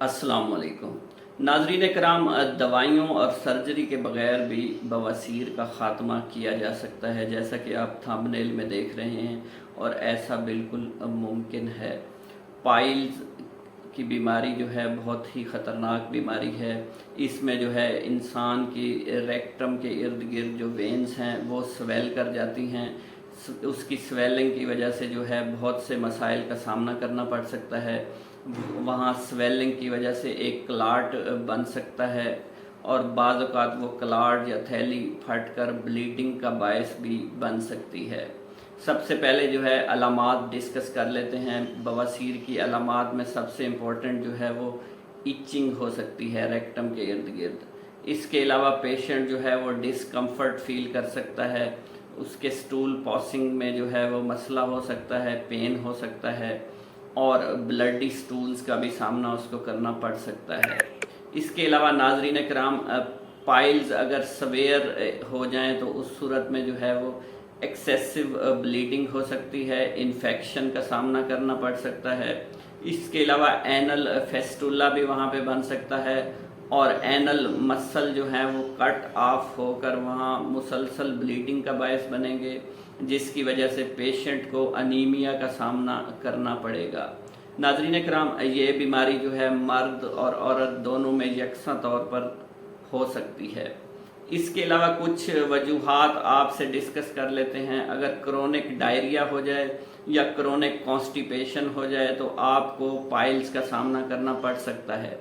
अस्सलाम वालेकुम नाजरीन कराम, दवाइयों और सर्जरी के बग़ैर भी बवासीर का ख़ात्मा किया जा सकता है, जैसा कि आप थंबनेल में देख रहे हैं, और ऐसा बिल्कुल मुमकिन है। पाइल्स की बीमारी जो है बहुत ही ख़तरनाक बीमारी है। इसमें जो है इंसान की रेक्टम के इर्द गिर्द जो वेन्स हैं वो स्वेल कर जाती हैं। उसकी स्वेलिंग की वजह से जो है बहुत से मसाइल का सामना करना पड़ सकता है। वहाँ स्वेलिंग की वजह से एक क्लाट बन सकता है, और बाज़ औक़ात वो क्लाट या थैली फट कर ब्लीडिंग का बायस भी बन सकती है। सबसे पहले जो है अलामात डिस्कस कर लेते हैं। बवासीर की अलामात में सबसे इम्पोर्टेंट जो है वो इचिंग हो सकती है रेक्टम के इर्द गिर्द। इसके अलावा पेशेंट जो है वो डिस्कम्फर्ट फील कर सकता है। उसके स्टूल पासिंग में जो है वो मसला हो सकता है, पेन हो सकता है, और ब्लडी स्टूल्स का भी सामना उसको करना पड़ सकता है। इसके अलावा नाजरीन कराम, पाइल्स अगर सवेयर हो जाएं तो उस सूरत में जो है वो एक्सेसिव ब्लीडिंग हो सकती है, इन्फेक्शन का सामना करना पड़ सकता है। इसके अलावा एनल फेस्टुला भी वहाँ पे बन सकता है, और एनल मसल जो है वो कट ऑफ होकर वहाँ मुसलसल ब्लीडिंग का बायस बनेंगे, जिसकी वजह से पेशेंट को अनीमिया का सामना करना पड़ेगा। नाज़रीन कराम, ये बीमारी जो है मर्द और औरत दोनों में यकसा तौर पर हो सकती है। इसके अलावा कुछ वजूहात आपसे डिस्कस कर लेते हैं। अगर क्रोनिक डायरिया हो जाए या क्रोनिक कॉन्स्टिपेशन हो जाए तो आपको पाइल्स का सामना करना पड़ सकता है।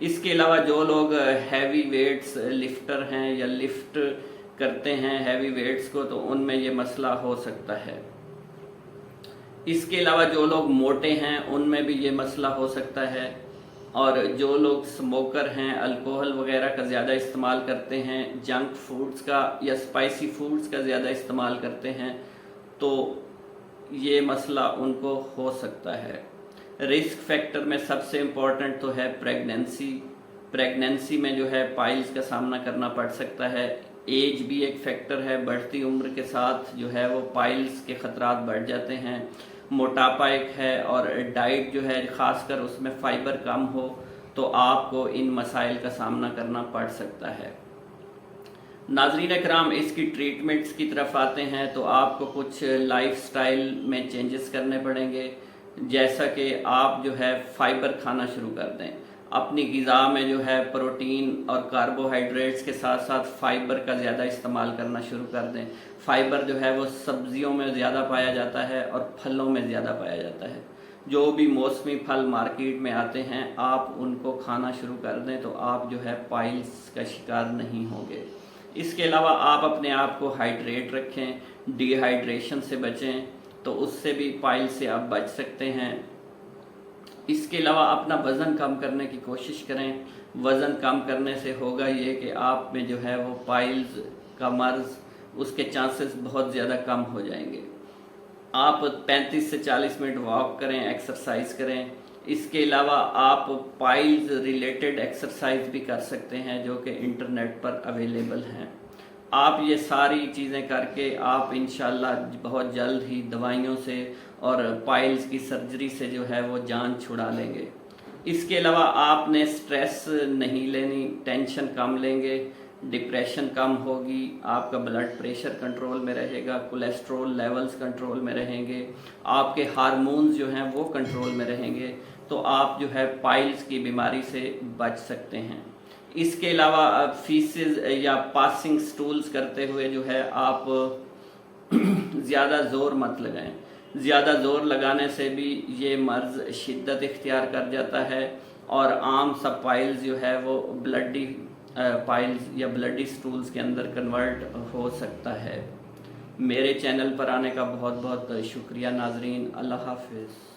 इसके अलावा जो लोग हैवी वेट्स लिफ्टर हैं या लिफ्ट करते हैं हैवी वेट्स को, तो उनमें ये मसला हो सकता है। इसके अलावा जो लोग मोटे हैं उनमें भी ये मसला हो सकता है, और जो लोग स्मोकर हैं, अल्कोहल वगैरह का ज़्यादा इस्तेमाल करते हैं, जंक फूड्स का या स्पाइसी फूड्स का ज़्यादा इस्तेमाल करते हैं, तो ये मसला उनको हो सकता है। रिस्क फैक्टर में सबसे इम्पॉर्टेंट तो है प्रेगनेंसी में जो है पाइल्स का सामना करना पड़ सकता है। एज भी एक फैक्टर है, बढ़ती उम्र के साथ जो है वो पाइल्स के ख़तरात बढ़ जाते हैं। मोटापा एक है, और डाइट जो है ख़ासकर उसमें फ़ाइबर कम हो तो आपको इन मसाइल का सामना करना पड़ सकता है। नाज़रीन कराम, इसकी ट्रीटमेंट्स की तरफ आते हैं तो आपको कुछ लाइफस्टाइल में चेंजेस करने पड़ेंगे, जैसा कि आप जो है फ़ाइबर खाना शुरू कर दें। अपनी ग़िज़ा में जो है प्रोटीन और कार्बोहाइड्रेट्स के साथ साथ फ़ाइबर का ज़्यादा इस्तेमाल करना शुरू कर दें। फ़ाइबर जो है वो सब्ज़ियों में ज़्यादा पाया जाता है और फलों में ज़्यादा पाया जाता है। जो भी मौसमी फल मार्केट में आते हैं आप उनको खाना शुरू कर दें तो आप जो है पाइल्स का शिकार नहीं होंगे। इसके अलावा आप अपने आप को हाइड्रेट रखें, डिहाइड्रेशन से बचें, तो उससे भी पाइल्स से आप बच सकते हैं। इसके अलावा अपना वज़न कम करने की कोशिश करें। वज़न कम करने से होगा ये कि आप में जो है वो पाइल्स का मर्ज़, उसके चांसेस बहुत ज़्यादा कम हो जाएंगे। आप 35 से 40 मिनट वॉक करें, एक्सरसाइज करें। इसके अलावा आप पाइल्स रिलेटेड एक्सरसाइज भी कर सकते हैं जो कि इंटरनेट पर अवेलेबल हैं। आप ये सारी चीज़ें करके आप इंशाल्लाह बहुत जल्द ही दवाइयों से और पाइल्स की सर्जरी से जो है वो जान छुड़ा लेंगे। इसके अलावा आपने स्ट्रेस नहीं लेनी, टेंशन कम लेंगे, डिप्रेशन कम होगी, आपका ब्लड प्रेशर कंट्रोल में रहेगा, कोलेस्ट्रॉल लेवल्स कंट्रोल में रहेंगे, आपके हार्मोन्स जो हैं वो कंट्रोल में रहेंगे, तो आप जो है पाइल्स की बीमारी से बच सकते हैं। इसके अलावा फीसेस या पासिंग स्टूल्स करते हुए जो है आप ज़्यादा ज़ोर मत लगाएं। ज़्यादा ज़ोर लगाने से भी ये मर्ज़ शिद्दत इख्तियार कर जाता है, और आम सब पाइल्स जो है वो ब्लडी पाइल्स या ब्लडी स्टूल्स के अंदर कन्वर्ट हो सकता है। मेरे चैनल पर आने का बहुत बहुत शुक्रिया नाजरीन। अल्लाह हाफ़िज़।